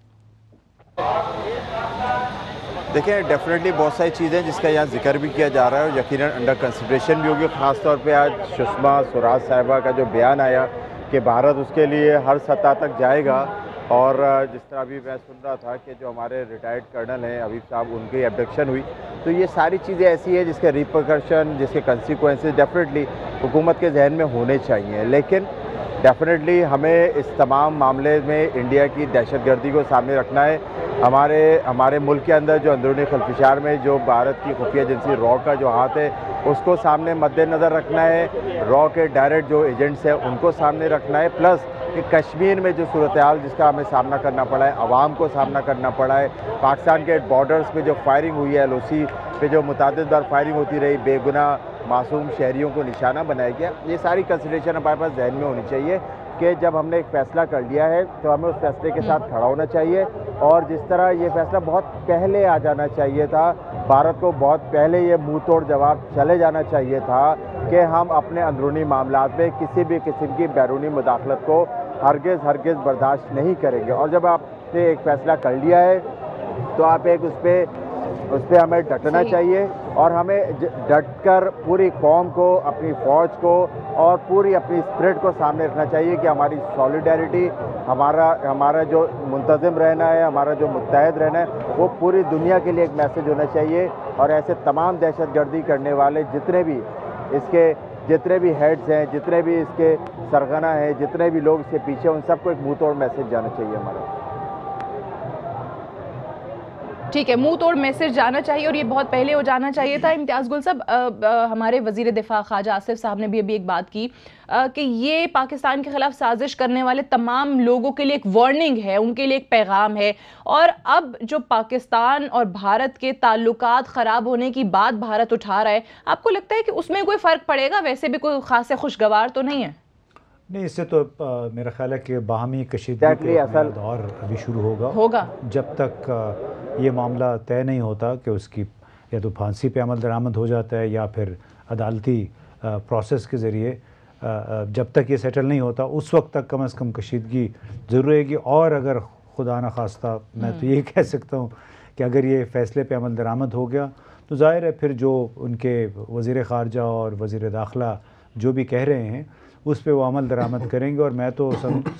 देखिए, डेफिनेटली बहुत सारी चीज़ें जिसका यहाँ जिक्र भी किया जा रहा है और यकीनन अंडर कंसिडरेशन भी होगी। ख़ास तौर पे आज सुषमा स्वराज साहिबा का जो बयान आया कि भारत उसके लिए हर सतह तक जाएगा, और जिस तरह अभी मैं सुन रहा था कि जो हमारे रिटायर्ड कर्नल हैं हबीब साहब, उनकी एब्डक्शन हुई, तो ये सारी चीज़ें ऐसी हैं जिसके रिपरकशन, जिसके कंसिक्वेंसेस डेफिनेटली हुकूमत के जहन में होने चाहिए। लेकिन डेफिनेटली हमें इस तमाम मामले में इंडिया की दहशतगर्दी को सामने रखना है। हमारे मुल्क के अंदर जो अंदरूनी खलफिशार में जो भारत की खुफिया एजेंसी रॉ का जो हाथ है, उसको सामने मद्देनज़र रखना है। रॉ के डायरेक्ट जो एजेंट्स हैं उनको सामने रखना है। प्लस कि कश्मीर में जो सूरत हाल जिसका हमें सामना करना पड़ा है, अवाम को सामना करना पड़ा है, पाकिस्तान के बॉर्डर्स पे जो फायरिंग हुई है, LOC पे जो मुतअद्दिद बार फायरिंग होती रही, बेगुनाह मासूम शहरियों को निशाना बनाया गया, ये सारी कंसिडरेशन हमारे पास जहन में होनी चाहिए कि जब हमने एक फ़ैसला कर लिया है तो हमें उस फैसले के साथ खड़ा होना चाहिए। और जिस तरह ये फैसला बहुत पहले आ जाना चाहिए था, भारत को बहुत पहले ये मुंह तोड़ जवाब चले जाना चाहिए था कि हम अपने अंदरूनी मामलात में किसी भी किस्म की बैरूनी मुदाखलत को हरगिज़ बर्दाश्त नहीं करेंगे। और जब आपने एक फ़ैसला कर लिया है तो आप एक उस पर हमें डटना चाहिए, और हमें डटकर पूरी कौम को, अपनी फ़ौज को और पूरी अपनी स्पिरिट को सामने रखना चाहिए कि हमारी सॉलिडारिटी, हमारा जो मुंतज़िम रहना है, हमारा जो मुत्तहद रहना है, वो पूरी दुनिया के लिए एक मैसेज होना चाहिए। और ऐसे तमाम दहशतगर्दी करने वाले जितने भी हेड्स हैं, जितने भी इसके सरगना हैं, जितने भी लोग इसके पीछे, उन सबको एक मुंह तोड़ मैसेज जाना चाहिए हमारा। ठीक है, मुंह तोड़ मैसेज जाना चाहिए, और ये बहुत पहले हो जाना चाहिए था। इम्तियाज़ गुल साहब, हमारे वज़ीर दिफा ख्वाजा आसिफ साहब ने भी अभी एक बात की कि ये पाकिस्तान के ख़िलाफ़ साजिश करने वाले तमाम लोगों के लिए एक वार्निंग है, उनके लिए एक पैगाम है। और अब जो पाकिस्तान और भारत के ताल्लुकात ख़राब होने की बात भारत उठा रहा है, आपको लगता है कि उसमें कोई फ़र्क पड़ेगा? वैसे भी कोई ख़ास खुशगवार तो नहीं है। नहीं, इससे तो मेरा ख्याल है कि बाहमी कशीदगी का दौर अभी शुरू होगा जब तक ये मामला तय नहीं होता कि उसकी या तो फांसी पे अमल दरामद हो जाता है या फिर अदालती प्रोसेस के ज़रिए, जब तक ये सेटल नहीं होता उस वक्त तक कम से कम कशीदगी ज़रूर रहेगी। और अगर खुदा न खास्ता, मैं तो यही कह सकता हूँ कि अगर ये फ़ैसले पे अमल दरामद हो गया तो ज़ाहिर है फिर जो उनके वज़ीर ख़ारजा और वज़ीर दाखिला जो भी कह रहे हैं उस पे वो अमल दरामद करेंगे। और मैं तो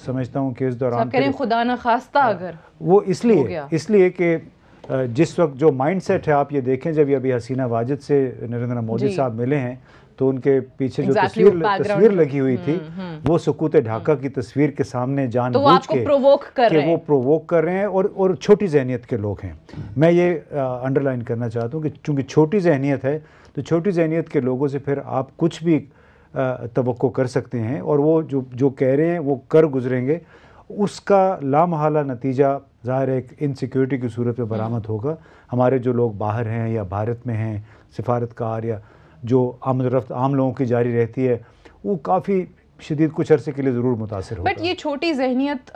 समझता हूँ कि इस दौरान खुदा न खास्ता अगर वो इसलिए कि जिस वक्त जो माइंडसेट है, आप ये देखें, जब ये अभी हसीना वाजिद से नरेंद्र मोदी साहब मिले हैं तो उनके पीछे जो तस्वीर लगी हुई थी वो सुकूत ढाका की तस्वीर के सामने जानबूझ के वो प्रोवोक कर रहे हैं और छोटी जहनियत के लोग हैं। मैं ये अंडरलाइन करना चाहता हूँ कि चूँकि छोटी जहनियत है तो छोटी जहनियत के लोगों से फिर आप कुछ भी तवक्को कर सकते हैं, और वो जो कह रहे हैं वो कर गुजरेंगे, उसका लामहला नतीजा ज़ाहिर है एक इनसिक्योरिटी की सूरत में बरामद होगा। हमारे जो लोग बाहर हैं या भारत में हैं, सिफारतकार या जो आमद-ओ-रफ्त आम लोगों की जारी रहती है, वो काफ़ी शदीद कुछ अरसे के लिए ज़रूर मुतासिर होगा। बट ये छोटी जहनियत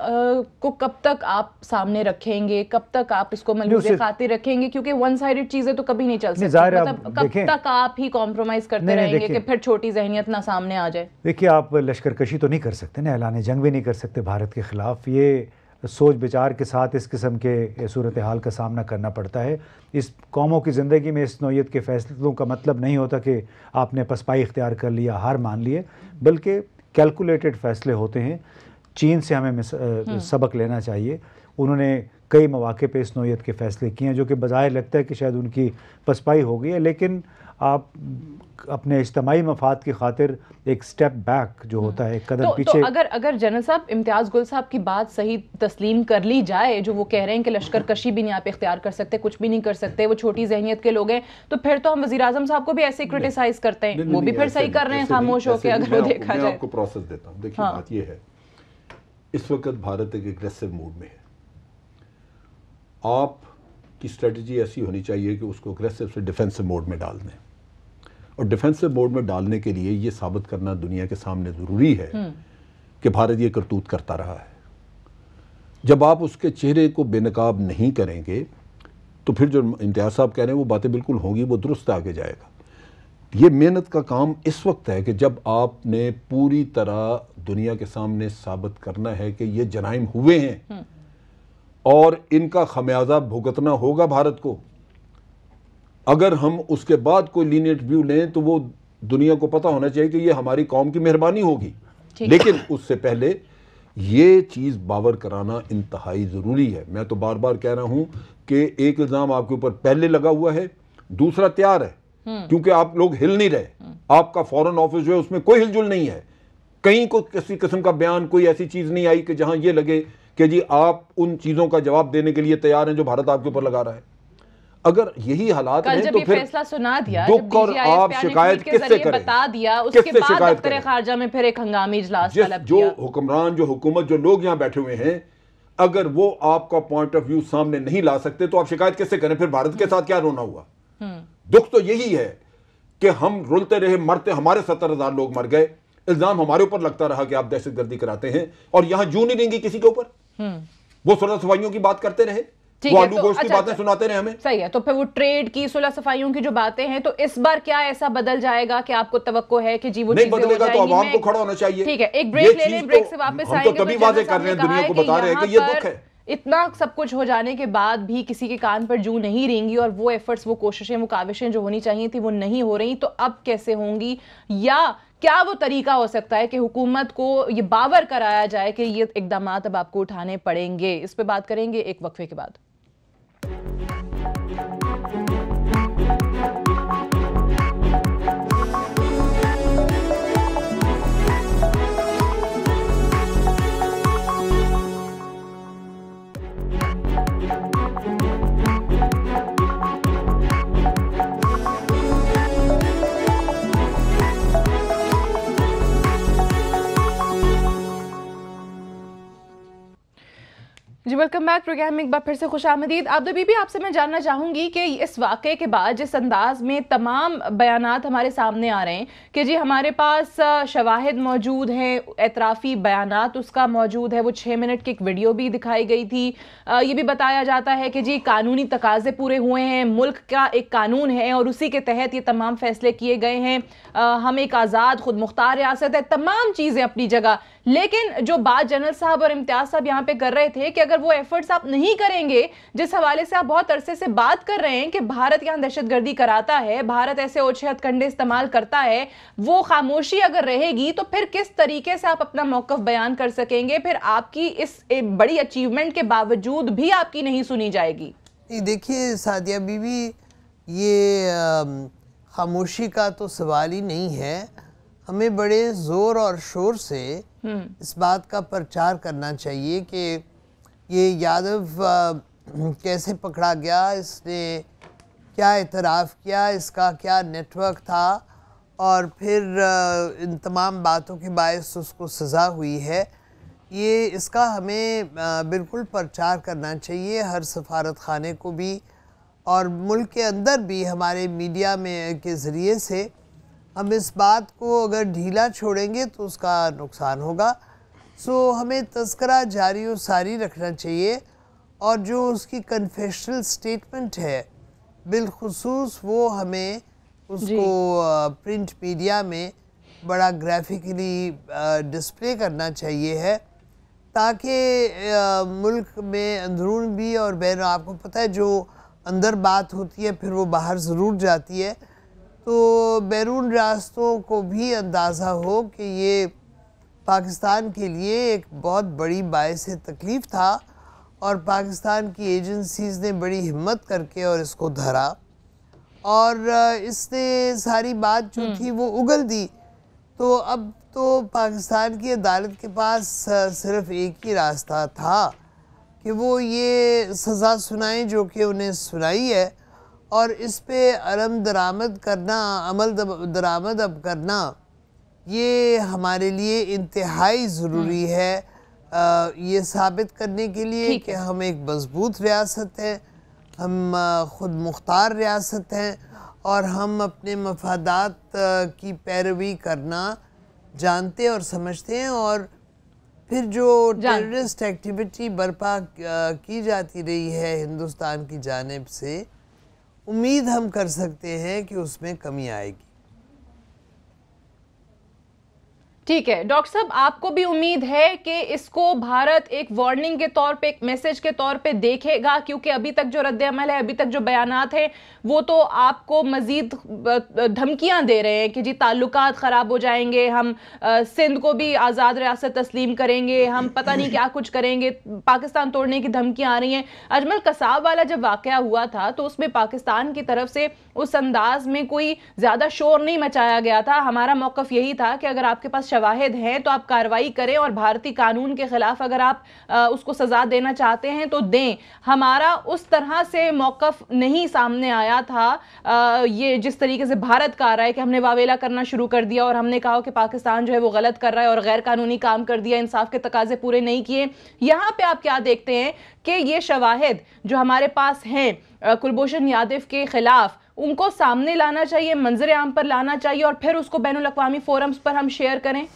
को कब तक आप सामने रखेंगे, कब तक आप इसको मलूज़े खातिर रखेंगे? क्योंकि वन साइडेड चीज़ें तो कभी नहीं चल सकती। मतलब कब तक आप ही कॉम्प्रोमाइज़ करते रहेंगे कि फिर छोटी जहनियत ना सामने आ जाए? देखिए, आप लश्करकशी तो नहीं कर सकते ना, ऐलान जंग भी नहीं कर सकते भारत के ख़िलाफ़। ये सोच विचार के साथ इस किस्म के सूरत हाल का सामना करना पड़ता है। इस कौमों की ज़िंदगी में इस नौइयत के फ़ैसलों का मतलब नहीं होता कि आपने पसपाई इख्तियार कर लिया, हार मान लिए, बल्कि कैलकुलेटेड फ़ैसले होते हैं। चीन से हमें सबक लेना चाहिए। उन्होंने कई मौके पे इस नौयत के फ़ैसले किए हैं जो कि बज़ाहिर लगता है कि शायद उनकी पसपाई हो गई है, लेकिन आप अपने इज्तिमाई मफाद की खातिर एक स्टेप बैक जो होता है, एक कदम पीछे। तो अगर जनरल साहब इम्तियाज़ गुल साहब की बात सही तस्लीम कर ली जाए, जो वो कह रहे हैं कि लश्कर कशी भी नहीं आप इख्तियार कर सकते, कुछ भी नहीं कर सकते, वो छोटी जहनियत के लोग हैं, तो फिर तो हम वज़ीर आज़म साहब को भी ऐसे ही क्रिटिसाइज करते हैं, वो भी फिर सही कर रहे हैं खामोश होकर अगर वो देखा जाए। मैं आपको प्रोसेस देता हूँ। देखिए बात ये है, इस वक्त भारत एक एग्रेसिव मूड में है। आपकी स्ट्रेटजी ऐसी होनी चाहिए कि उसको एग्रेसिव से डिफेंसिव मोड में डाल दें, और डिफेंसिव मोड में डालने के लिए ये साबित करना दुनिया के सामने ज़रूरी है कि भारत ये करतूत करता रहा है। जब आप उसके चेहरे को बेनकाब नहीं करेंगे तो फिर जो इम्तियाज़ साहब कह रहे हैं वो बातें बिल्कुल होंगी, वो दुरुस्त आगे जाएगा। ये मेहनत का काम इस वक्त है कि जब आपने पूरी तरह दुनिया के सामने साबित करना है कि ये जराइम हुए हैं और इनका खमियाजा भुगतना होगा भारत को। अगर हम उसके बाद कोई लीनियट व्यू लें तो वो दुनिया को पता होना चाहिए कि ये हमारी कौम की मेहरबानी होगी, लेकिन उससे पहले ये चीज़ बावर कराना इंतहाई ज़रूरी है। मैं तो बार बार कह रहा हूं कि एक इल्ज़ाम आपके ऊपर पहले लगा हुआ है, दूसरा तैयार है, क्योंकि आप लोग हिल नहीं रहे। आपका फॉरेन ऑफिस जो है उसमें कोई हिलजुल नहीं है, कहीं को किसी किस्म का बयान, कोई ऐसी चीज़ नहीं आई कि जहां ये लगे कि जी आप उन चीज़ों का जवाब देने के लिए तैयार हैं जो भारत आपके ऊपर लगा रहा है। अगर यही हालात हैं तो फिर फैसला सुना दिया, दुख और आप शिकायत किससे करें, बता दिया, उसके बाद दफ्तर खारजा में फिर एक हंगामी इजलास तलब किया। जो हुक्मरान, जो हुकूमत, जो लोग यहाँ बैठे हुए हैं, अगर वो आपका पॉइंट ऑफ व्यू सामने नहीं ला सकते तो आप शिकायत किससे करें? फिर भारत के साथ क्या रोना हुआ? दुख तो यही है कि हम रुलते रहे, मरते, हमारे 70,000 लोग मर गए, इल्जाम हमारे ऊपर लगता रहा कि आप दहशतगर्दी कराते हैं, और यहां जूं नहीं देंगी किसी के ऊपर। वो सुलह सफाइयों की बात करते रहे, वो आलू गोश्त की बातें सुनाते रहे हमें। सही है, तो फिर वो ट्रेड की, सुलह सफाइयों की जो बातें हैं, तो इस बार क्या ऐसा बदल जाएगा कि आपको तवक्को है कि जी वो नहीं बदलेगा? तो आवाम को खड़ा होना चाहिए। ठीक है, एक ब्रेक ले लें, ब्रेक से वापस आएंगे। हम तो तभी वादे कर रहे हैं, दुनिया को बता रहे हैं कि ये दुख है। इतना सब कुछ हो जाने के बाद भी किसी के कान पर जूं नहीं रेंगी, और वो एफर्ट्स, वो कोशिशें, वो काविशें जो होनी चाहिए थी वो नहीं हो रही, तो अब कैसे होंगी? या क्या वो तरीका हो सकता है कि हुकूमत को ये बावर कराया जाए कि ये इक़दामात अब आपको उठाने पड़ेंगे? इस पे बात करेंगे एक वक्फे के बाद। जी वेलकम बैक प्रोग्राम में एक बार फिर से खुशामदीद। आबदा बीबी, आपसे मैं जानना चाहूँगी कि इस वाक़े के बाद जिस अंदाज में तमाम बयानात हमारे सामने आ रहे हैं कि जी हमारे पास शवाहिद मौजूद हैं, एतराफ़ी बयानात उसका मौजूद है, वो 6 मिनट की एक वीडियो भी दिखाई गई थी, ये भी बताया जाता है कि जी कानूनी तकाज़े पूरे हुए हैं, मुल्क का एक कानून है और उसी के तहत ये तमाम फ़ैसले किए गए हैं, हम एक आज़ाद खुद मुख्तार रियासत है, तमाम चीज़ें अपनी जगह। लेकिन जो बात जनरल साहब और इम्तियाज़ साहब यहाँ पे कर रहे थे कि अगर वो एफर्ट्स आप नहीं करेंगे, जिस हवाले से आप बहुत अरसे से बात कर रहे हैं कि भारत यहाँ दहशतगर्दी कराता है, भारत ऐसे ओछे हथकंडे इस्तेमाल करता है, वो खामोशी अगर रहेगी तो फिर किस तरीके से आप अपना मौक़िफ़ बयान कर सकेंगे? फिर आपकी इस बड़ी अचीवमेंट के बावजूद भी आपकी नहीं सुनी जाएगी। देखिए सादिया बीबी, ये खामोशी का तो सवाल ही नहीं है, हमें बड़े ज़ोर और शोर से इस बात का प्रचार करना चाहिए कि ये यादव कैसे पकड़ा गया, इसने क्या इतराफ़ किया, इसका क्या नेटवर्क था, और फिर इन तमाम बातों के बायस उसको सज़ा हुई है। ये इसका हमें बिल्कुल प्रचार करना चाहिए, हर सफारत खाने को भी और मुल्क के अंदर भी हमारे मीडिया में के ज़रिए से। हम इस बात को अगर ढीला छोड़ेंगे तो उसका नुकसान होगा। सो हमें तज़किरा जारी और सारी रखना चाहिए, और जो उसकी कन्फेशनल स्टेटमेंट है बिलखुसूस वो हमें उसको प्रिंट मीडिया में बड़ा ग्राफिकली डिस्प्ले करना चाहिए है, ताकि मुल्क में अंदरून भी और बैरून, आपको पता है जो अंदर बात होती है फिर वो बाहर ज़रूर जाती है, तो बैरून रास्तों को भी अंदाज़ा हो कि ये पाकिस्तान के लिए एक बहुत बड़ी बायस तकलीफ़ था, और पाकिस्तान की एजेंसीज़ ने बड़ी हिम्मत करके और इसको धरा और इसने सारी बात जो थी वो उगल दी। तो अब तो पाकिस्तान की अदालत के पास सिर्फ एक ही रास्ता था कि वो ये सज़ा सुनाएं जो कि उन्हें सुनाई है, और इस पे अमल दरामद अब करना ये हमारे लिए इंतहाई ज़रूरी है, ये साबित करने के लिए कि हम एक मजबूत रियासत हैं, हम ख़ुद मुख्तार रियासत हैं और हम अपने मफादात की पैरवी करना जानते और समझते हैं। और फिर जो टेररिस्ट एक्टिविटी बर्पा की जाती रही है हिंदुस्तान की जानिब से, उम्मीद हम कर सकते हैं कि उसमें कमी आएगी। ठीक है डॉक्टर साहब, आपको भी उम्मीद है कि इसको भारत एक वार्निंग के तौर पे, एक मैसेज के तौर पे देखेगा, क्योंकि अभी तक जो रद्द अमल है, अभी तक जो बयानात हैं वो तो आपको मजीद धमकियां दे रहे हैं कि जी ताल्लुकात ख़राब हो जाएंगे, हम सिंध को भी आज़ाद रियासत तस्लीम करेंगे, हम पता नहीं क्या कुछ करेंगे, पाकिस्तान तोड़ने की धमकियां आ रही हैं। अजमल कसाब वाला जब वाक़या हुआ था तो उसमें पाकिस्तान की तरफ से उस अंदाज में कोई ज़्यादा शोर नहीं मचाया गया था। हमारा मौक़िफ़ यही था कि अगर आपके पास शवाहिद हैं तो आप कार्रवाई करें और भारतीय कानून के ख़िलाफ़ अगर आप उसको सज़ा देना चाहते हैं तो दें। हमारा उस तरह से मौक़िफ़ नहीं सामने आया था ये जिस तरीके से भारत का आ रहा है कि हमने वावेला करना शुरू कर दिया और हमने कहा कि पाकिस्तान जो है वो गलत कर रहा है और गैर कानूनी काम कर दिया, इंसाफ के तकाजे पूरे नहीं किए। यहाँ पे आप क्या देखते हैं कि ये शवाहिद जो हमारे पास हैं कुलभूषण यादव के ख़िलाफ़, उनको सामने लाना चाहिए, मंजर आम पर लाना चाहिए और फिर उसको बैनुल अक़वामी फोरम्स पर हम शेयर करें?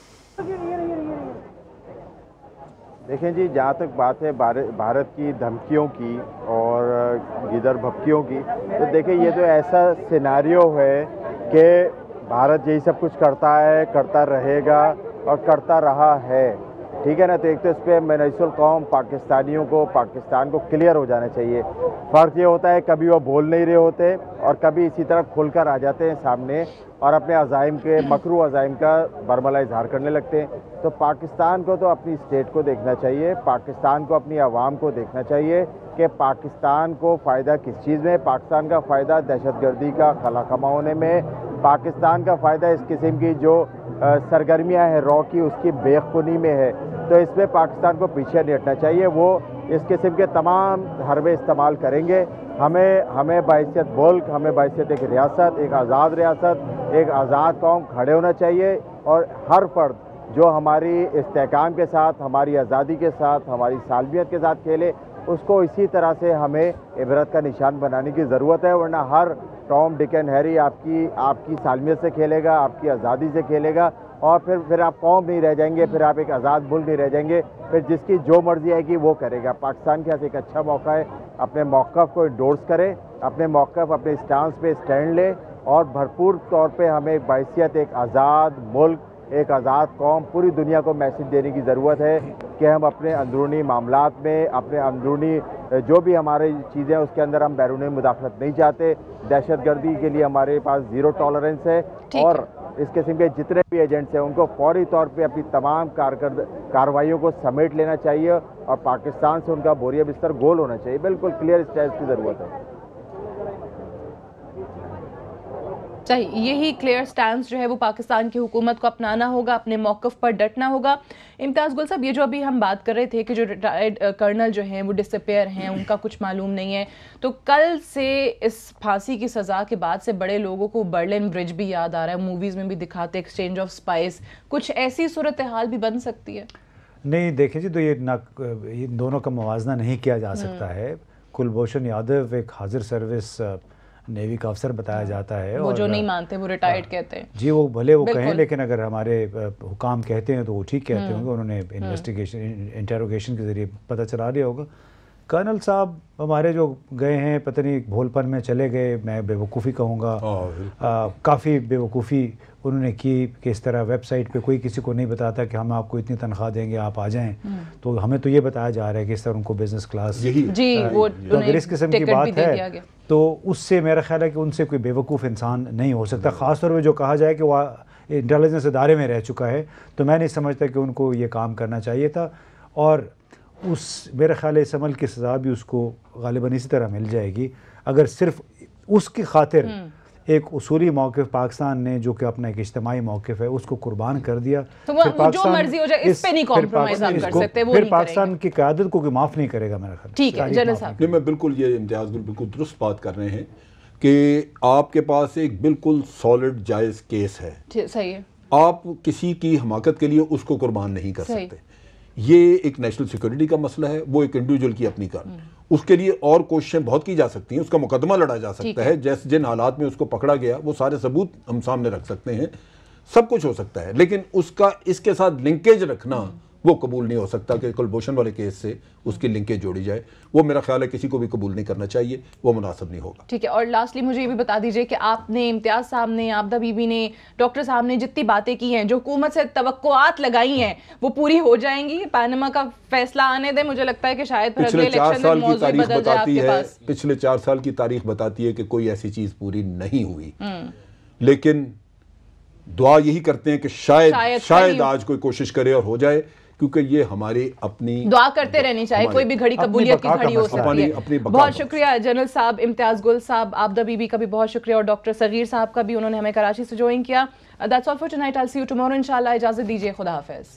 देखें जी, जहाँ तक बात है भारत की धमकियों की और गिदर भपकियों की, तो देखें ये तो ऐसा सिनारियो है कि भारत यही सब कुछ करता है, करता रहेगा और करता रहा है, ठीक है ना। तो एक तो इस पर मनसूल कौम पाकिस्तानियों को, पाकिस्तान को क्लियर हो जाना चाहिए। फ़र्क ये होता है कभी वो बोल नहीं रहे होते और कभी इसी तरह खुलकर आ जाते हैं सामने और अपने अज़ाइम के, मकरू अज़ाइम का बरमला इजहार करने लगते हैं। तो पाकिस्तान को तो अपनी स्टेट को देखना चाहिए, पाकिस्तान को अपनी आवाम को देखना चाहिए कि पाकिस्तान को फ़ायदा किस चीज़ में। पाकिस्तान का फ़ायदा दहशतगर्दी का खला कमाने में, पाकिस्तान का फ़ायदा इस किस्म की जो सरगर्मियाँ हैं रॉ की, उसकी बेखुनी में है। तो इसमें पाकिस्तान को पीछे नहीं हटना चाहिए। वो इस किस्म के तमाम हरबे इस्तेमाल करेंगे। हमें बाइसियत मुल्क, हमें बाइसियत एक रियासत, एक आज़ाद रियासत, एक आज़ाद कौम खड़े होना चाहिए और हर फर्द जो हमारी इस्तेहकाम के साथ, हमारी आज़ादी के साथ, हमारी सालमियत के साथ खेले, उसको इसी तरह से हमें इबरत का निशान बनाने की ज़रूरत है। वरना हर टॉम डिक एंड हैरी आपकी सालमियत से खेलेगा, आपकी आज़ादी से खेलेगा और फिर आप कौम नहीं रह जाएंगे, फिर आप एक आज़ाद मुल्क नहीं रह जाएंगे, फिर जिसकी जो मर्जी आएगी वो करेगा। पाकिस्तान के पास एक अच्छा मौका है, अपने मौक़िफ़ को इंडोर्स करे, अपने मौक़िफ़, अपने स्टांस पे स्टैंड ले और भरपूर तौर पे हमें एक बाइसियत, एक आज़ाद मुल्क, एक आज़ाद कौम, पूरी दुनिया को मैसेज देने की ज़रूरत है कि हम अपने अंदरूनी मामलात में, अपने अंदरूनी जो भी हमारी चीज़ें हैं उसके अंदर हम बैरूनी मुदाखलत नहीं चाहते। दहशतगर्दी के लिए हमारे पास ज़ीरो टॉलरेंस है और इस किस्म के जितने भी एजेंट्स हैं उनको फौरी तौर पे अपनी तमाम कार्रवाइयों को समेट लेना चाहिए और पाकिस्तान से उनका बोरिया बिस्तर गोल होना चाहिए। बिल्कुल क्लियर स्टैंड की ज़रूरत है। यही क्लियर स्टैंड जो है वो पाकिस्तान की हुकूमत को अपनाना होगा, अपने मौक़िफ़ पर डटना होगा। इम्तियाज़ गुल साहब, ये जो अभी हम बात कर रहे थे कि जो रिटायर्ड कर्नल जो हैं वो डिसअपेयर हैं, उनका कुछ मालूम नहीं है, तो कल से इस फांसी की सज़ा के बाद से बड़े लोगों को बर्लिन ब्रिज भी याद आ रहा है, मूवीज़ में भी दिखाते एक्सचेंज ऑफ स्पाइस, कुछ ऐसी सूरत हाल भी बन सकती है? नहीं देखें जी, तो ये इन दोनों का मुवाजना नहीं किया जा सकता है। कुलभूषण यादव एक हाजिर सर्विस नेवी का अफसर बताया जाता है वो और जो नहीं मानते वो रिटायर्ड कहते हैं जी, वो भले वो कहें, लेकिन अगर हमारे हुकाम कहते हैं तो वो ठीक कहते होंगे। उन्होंने इन्वेस्टिगेशन, इंटेरोगेशन के ज़रिए पता चला दिया होगा। कर्नल साहब हमारे जो गए हैं, पता नहीं भोलपन में चले गए, मैं बेवकूफ़ी कहूँगा, काफ़ी बेवकूफ़ी उन्होंने की कि इस तरह वेबसाइट पे कोई किसी को नहीं बताता कि हम आपको इतनी तनख्वाह देंगे, आप आ जाएं। तो हमें तो ये बताया जा रहा है कि इस तरह उनको बिजनेस क्लास तो अगर इस किस्म की बात है तो उससे मेरा ख्याल है कि उनसे कोई बेवकूफ़ इंसान नहीं हो सकता। ख़ास तौर पर जो कहा जाए कि वह इंटेलिजेंस इदारे में रह चुका है, तो मैं नहीं समझता कि उनको ये काम करना चाहिए था। और उस मेरा ख्याल है इस अमल की सज़ा भी उसको गालिबन इसी तरह मिल जाएगी अगर सिर्फ उसकी खातिर एक उसूली मौक़िफ़ पाकिस्तान ने, जो कि अपना एक इज्तिमाई मौक़िफ़ है, उसको कुर्बान कर दिया। तो जो मर्जी हो जाए, इस पे नहीं कॉम्प्रोमाइज़ आप कर सकते, वो फिर पाकिस्तान की क़यादत को माफ़ नहीं करेगा मेरा ख्याल। ठीक है जनरल साहब, मैं बिल्कुल ये इम्तियाज़ बिल्कुल दुरुस्त बात कर रहे हैं कि आपके पास एक बिल्कुल सॉलिड जायज़ केस है, सही है, आप किसी की हमाकत के लिए उसको कुर्बान नहीं कर सकते। ये एक नेशनल सिक्योरिटी का मसला है, वो एक इंडिविजुअल की अपनी कार, उसके लिए और कोशिशें बहुत की जा सकती हैं, उसका मुकदमा लड़ा जा सकता है, जैसे जिन हालात में उसको पकड़ा गया वो सारे सबूत हम सामने रख सकते हैं, सब कुछ हो सकता है, लेकिन उसका इसके साथ लिंकेज रखना वो कबूल नहीं हो सकता कि कुलभूषण वाले केस से उसकी लिंकेज जोड़ी जाए। वो मेरा ख्याल है किसी को भी कबूल नहीं करना चाहिए, वो मुनासिब नहीं होगा। ठीक है, और लास्टली मुझे ये भी बता दीजिए कि आपने, इम्तियाज़ साहब ने, आबदा बीबी ने, डॉक्टर साहब ने जितनी बातें की हैं, जो हुकूमत से तवक्कुआत लगाई हैं, वो पूरी हो जाएंगी? पैनमा का फैसला आने दें, मुझे लगता है कि शायद पिछले 4 साल की तारीख बताती है, पिछले 4 साल की तारीख बताती है कि कोई ऐसी चीज पूरी नहीं हुई, लेकिन दुआ यही करते हैं कि शायद आज कोई कोशिश करे और हो जाए, क्योंकि ये हमारी अपनी दुआ करते रहनी चाहिए, कोई भी घड़ी कबूलियत की घड़ी हो सकती है। बहुत शुक्रिया जनरल साहब, इम्तियाज़ गुल साहब, आबदा बीबी का भी बहुत शुक्रिया, और डॉक्टर सगीर साहब का भी, उन्होंने हमें कराची से ज्वाइन किया। That's all for tonight, I will see you tomorrow इंशाल्लाह। इजाज़त दीजिए, खुदा हाफिज़।